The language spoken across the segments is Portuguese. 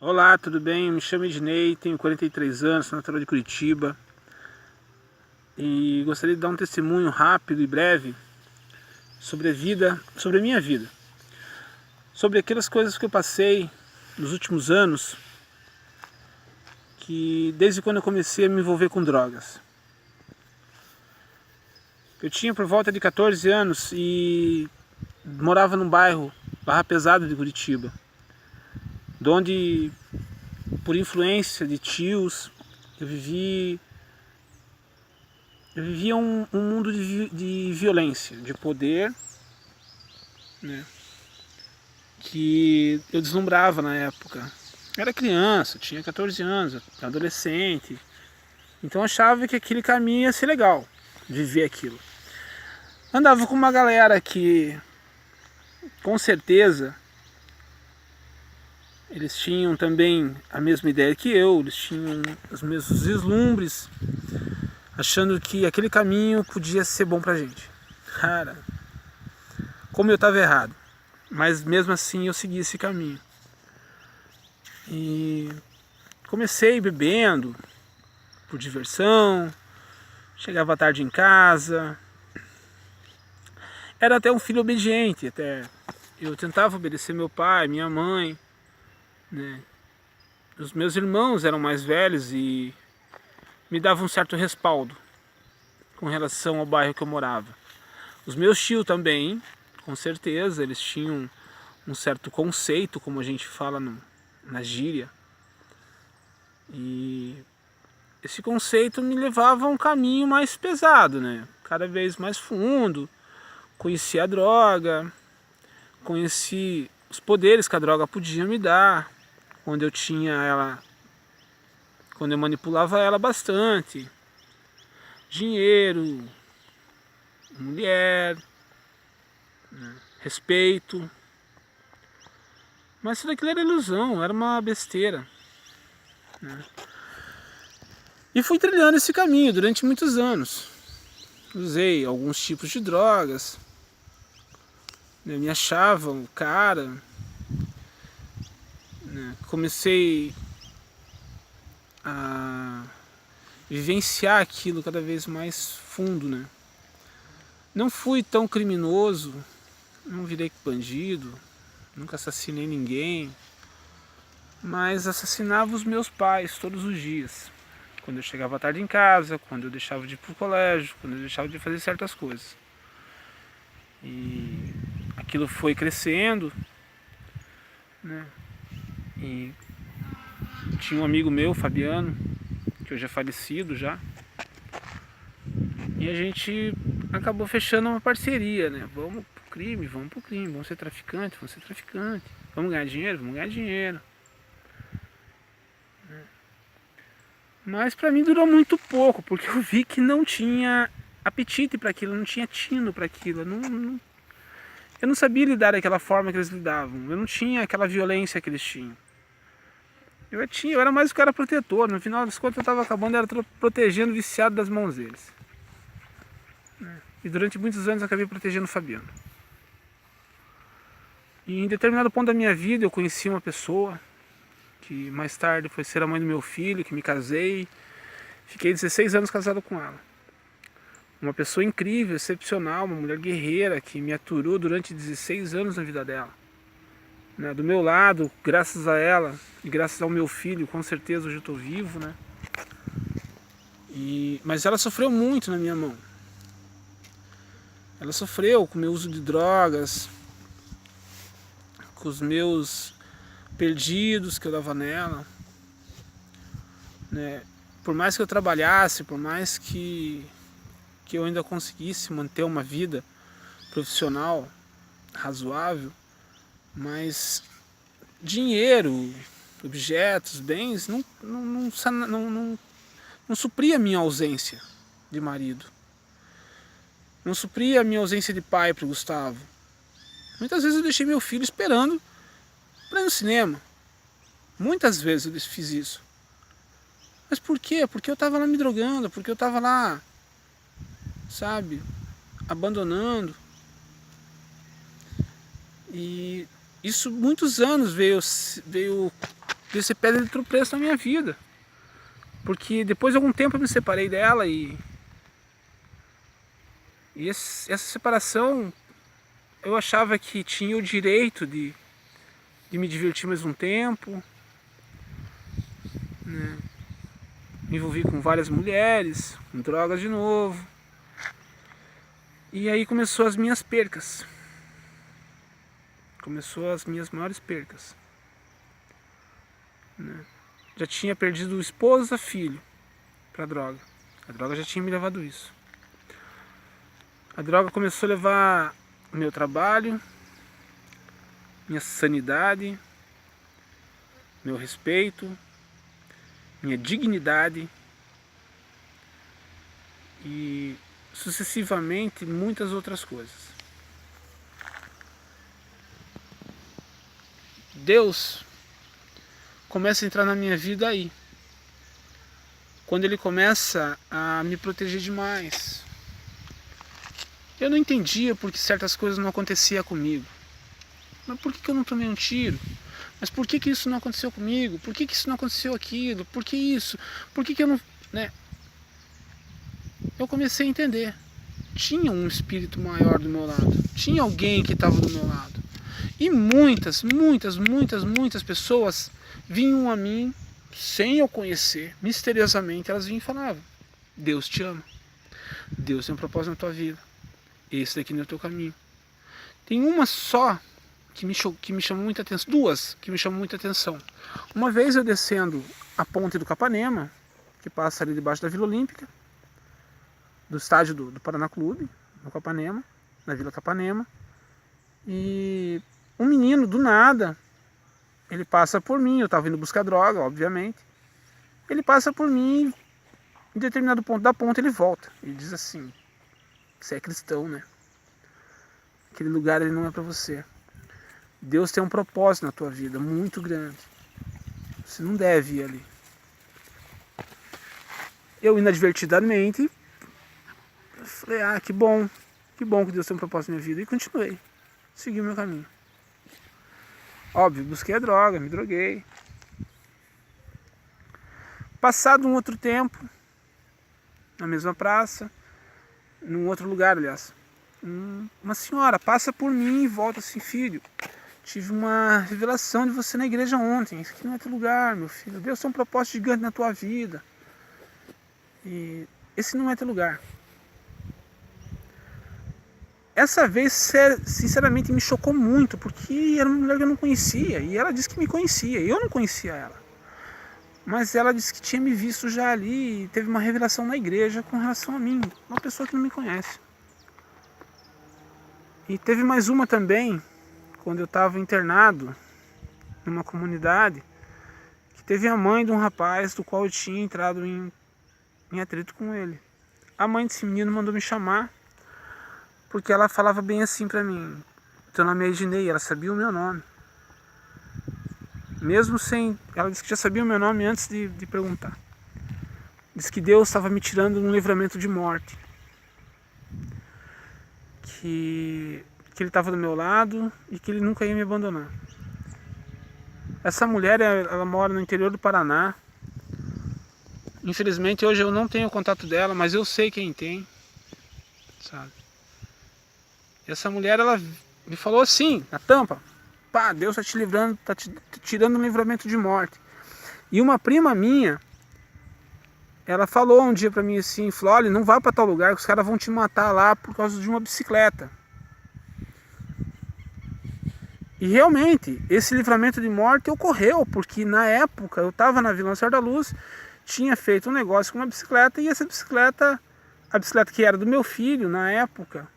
Olá, tudo bem? Me chamo Ednei, tenho 43 anos, sou natural de Curitiba e gostaria de dar um testemunho rápido e breve sobre a minha vida, sobre aquelas coisas que eu passei nos últimos anos, que desde quando eu comecei a me envolver com drogas. Eu tinha por volta de 14 anos e morava num bairro, Barra Pesada de Curitiba, onde, por influência de tios, eu vivia um mundo de violência, de poder, né, que eu deslumbrava na época. Eu era criança, tinha 14 anos, adolescente, então eu achava que aquele caminho ia ser legal, viver aquilo. Andava com uma galera que, com certeza, eles tinham também a mesma ideia que eu, eles tinham os mesmos vislumbres, achando que aquele caminho podia ser bom pra gente. Cara, como eu estava errado, mas mesmo assim eu segui esse caminho. E comecei bebendo por diversão, chegava tarde em casa, era até um filho obediente, até eu tentava obedecer meu pai, minha mãe, né? Os meus irmãos eram mais velhos e me davam um certo respaldo com relação ao bairro que eu morava. Os meus tios também, com certeza, eles tinham um certo conceito, como a gente fala na gíria. E esse conceito me levava a um caminho mais pesado, né? Cada vez mais fundo. Conheci a droga, conheci os poderes que a droga podia me dar, quando eu tinha ela, quando eu manipulava ela bastante. Dinheiro, mulher, né, respeito. Mas tudo aquilo era ilusão, era uma besteira, né? E fui trilhando esse caminho durante muitos anos. Usei alguns tipos de drogas, né, me achava o cara, né, comecei a vivenciar aquilo cada vez mais fundo, né? Não fui tão criminoso, não virei bandido, nunca assassinei ninguém, mas assassinava os meus pais todos os dias. Quando eu chegava tarde em casa, quando eu deixava de ir pro colégio, quando eu deixava de fazer certas coisas. E aquilo foi crescendo, né? E tinha um amigo meu, Fabiano, que hoje é falecido já. E a gente acabou fechando uma parceria, né? Vamos pro crime, vamos ser traficante, vamos ganhar dinheiro. Mas pra mim durou muito pouco, porque eu vi que não tinha apetite para aquilo, não tinha tino para aquilo. Eu não sabia lidar daquela forma que eles lidavam, eu não tinha aquela violência que eles tinham. Eu era mais o cara protetor, no final das contas eu estava acabando protegendo o viciado das mãos deles. E durante muitos anos eu acabei protegendo o Fabiano. E em determinado ponto da minha vida eu conheci uma pessoa que mais tarde foi ser a mãe do meu filho, que me casei. Fiquei 16 anos casado com ela. Uma pessoa incrível, excepcional, uma mulher guerreira que me aturou durante 16 anos na vida dela. Né? Do meu lado, graças a ela e graças ao meu filho, com certeza hoje eu estou vivo, né? Mas ela sofreu muito na minha mão. Ela sofreu com o meu uso de drogas, com os meus perdidos que eu dava nela, né? Por mais que eu trabalhasse, por mais que eu ainda conseguisse manter uma vida profissional razoável, mas dinheiro, objetos, bens não supria a minha ausência de marido, não supria a minha ausência de pai para o Gustavo. Muitas vezes eu deixei meu filho esperando para ir no cinema. Muitas vezes eu fiz isso. Mas por quê? Porque eu estava lá me drogando, porque eu estava lá, sabe, abandonando. E isso muitos anos veio podia ser pedra de tropeço na minha vida. Porque depois de algum tempo eu me separei dela essa separação eu achava que tinha o direito de me divertir mais um tempo, né? Me envolvi com várias mulheres, com drogas de novo. E aí começou as minhas percas. Começou as minhas maiores percas, né? Já tinha perdido esposa, filho pra droga. A droga já tinha me levado isso. A droga começou a levar meu trabalho, minha sanidade, meu respeito, minha dignidade e sucessivamente muitas outras coisas. Deus começa a entrar na minha vida aí, quando Ele começa a me proteger demais. Eu não entendia porque certas coisas não aconteciam comigo. Mas por que eu não tomei um tiro? Mas por que isso não aconteceu comigo? Por que isso não aconteceu aquilo? Por que isso? Por que eu não... né? Eu comecei a entender. Tinha um espírito maior do meu lado. Tinha alguém que estava do meu lado. E muitas pessoas vinham a mim sem eu conhecer. Misteriosamente elas vinham e falavam: Deus te ama. Deus tem um propósito na tua vida. Esse daqui não é o teu caminho. Tem uma só que me chamou muita atenção. Duas que me chamam muita atenção. Uma vez eu descendo a ponte do Capanema, que passa ali debaixo da Vila Olímpica, do estádio do Paraná Clube, no Capanema, na Vila Capanema, e um menino, do nada, ele passa por mim. Eu estava indo buscar droga, obviamente. Ele passa por mim, em determinado ponto da ponte ele volta. Ele diz assim: você é cristão, né? Aquele lugar ele não é para você. Deus tem um propósito na tua vida muito grande. Você não deve ir ali. Eu inadvertidamente falei: que bom que Deus tem um propósito na minha vida. E continuei, segui o meu caminho. Óbvio, busquei a droga, me droguei. Passado um outro tempo, na mesma praça, num outro lugar, aliás, uma senhora passa por mim e volta assim: filho, tive uma revelação de você na igreja ontem. Isso aqui não é teu lugar, meu filho. Deus tem um propósito gigante na tua vida. E esse não é teu lugar. Essa vez, sinceramente, me chocou muito, porque era uma mulher que eu não conhecia. E ela disse que me conhecia, e eu não conhecia ela. Mas ela disse que tinha me visto já ali e teve uma revelação na igreja com relação a mim. Uma pessoa que não me conhece. E teve mais uma também, quando eu estava internado numa comunidade, que teve a mãe de um rapaz do qual eu tinha entrado em atrito com ele. A mãe desse menino mandou me chamar, porque ela falava bem assim pra mim: teu nome é Ednei. Ela sabia o meu nome. Mesmo sem... Ela disse que já sabia o meu nome antes de perguntar. Diz que Deus estava me tirando num livramento de morte. Que Ele estava do meu lado e que Ele nunca ia me abandonar. Essa mulher, ela mora no interior do Paraná. Infelizmente hoje eu não tenho contato dela, mas eu sei quem tem, sabe? Essa mulher, ela me falou assim, na tampa: pá, Deus está te livrando, está te tirando um livramento de morte. E uma prima minha, ela falou um dia pra mim assim: falou: olha, não vá pra tal lugar que os caras vão te matar lá por causa de uma bicicleta. E realmente, esse livramento de morte ocorreu, porque na época eu estava na Vila Lançar da Luz, tinha feito um negócio com uma bicicleta, e essa bicicleta, a bicicleta que era do meu filho na época,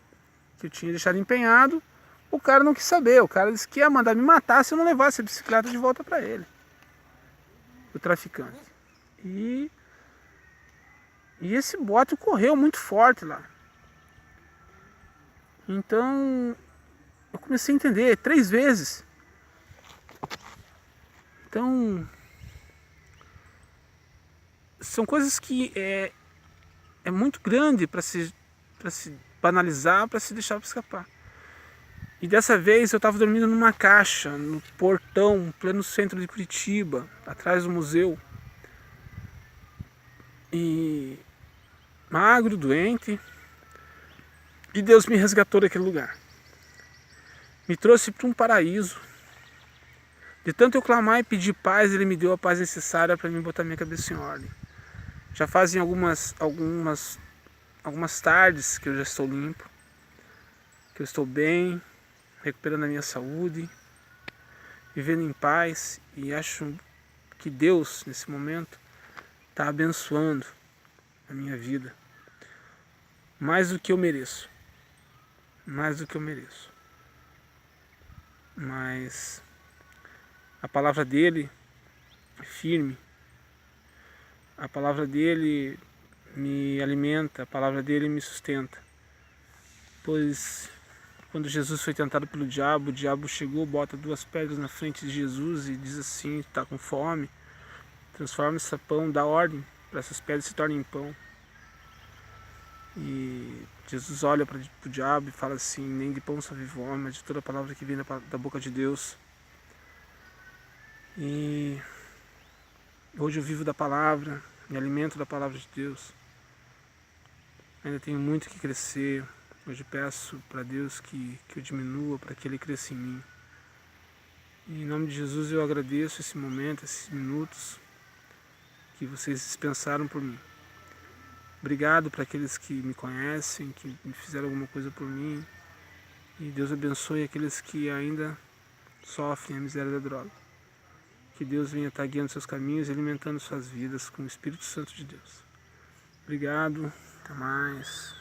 que eu tinha deixado empenhado, o cara não quis saber. O cara disse que ia mandar me matar se eu não levasse a bicicleta de volta para ele, o traficante. E esse boato ocorreu muito forte lá. Então eu comecei a entender 3 vezes. Então são coisas que é muito grande para se banalizar, para se deixar escapar. E dessa vez eu estava dormindo numa caixa, no portão, pleno centro de Curitiba, atrás do museu. E magro, doente. E Deus me resgatou daquele lugar. Me trouxe para um paraíso. De tanto eu clamar e pedir paz, Ele me deu a paz necessária para mim botar minha cabeça em ordem. Já fazem algumas tardes que eu já estou limpo, que eu estou bem, recuperando a minha saúde, vivendo em paz, e acho que Deus, nesse momento, está abençoando a minha vida. Mais do que eu mereço. Mais do que eu mereço. Mas a palavra dele é firme. A palavra dele me alimenta, a palavra dele me sustenta. Pois quando Jesus foi tentado pelo diabo, o diabo chegou, bota 2 pedras na frente de Jesus e diz assim: está com fome, transforma esse pão, dá ordem para essas pedras se tornem pão. E Jesus olha para o diabo e fala assim: nem de pão só vive o homem, mas de toda a palavra que vem da boca de Deus. E hoje eu vivo da palavra, me alimento da palavra de Deus. Ainda tenho muito que crescer. Hoje peço para Deus que eu diminua, para que Ele cresça em mim. E em nome de Jesus eu agradeço esse momento, esses minutos que vocês dispensaram por mim. Obrigado para aqueles que me conhecem, que me fizeram alguma coisa por mim. E Deus abençoe aqueles que ainda sofrem a miséria da droga. Que Deus venha estar guiando seus caminhos e alimentando suas vidas com o Espírito Santo de Deus. Obrigado, até mais.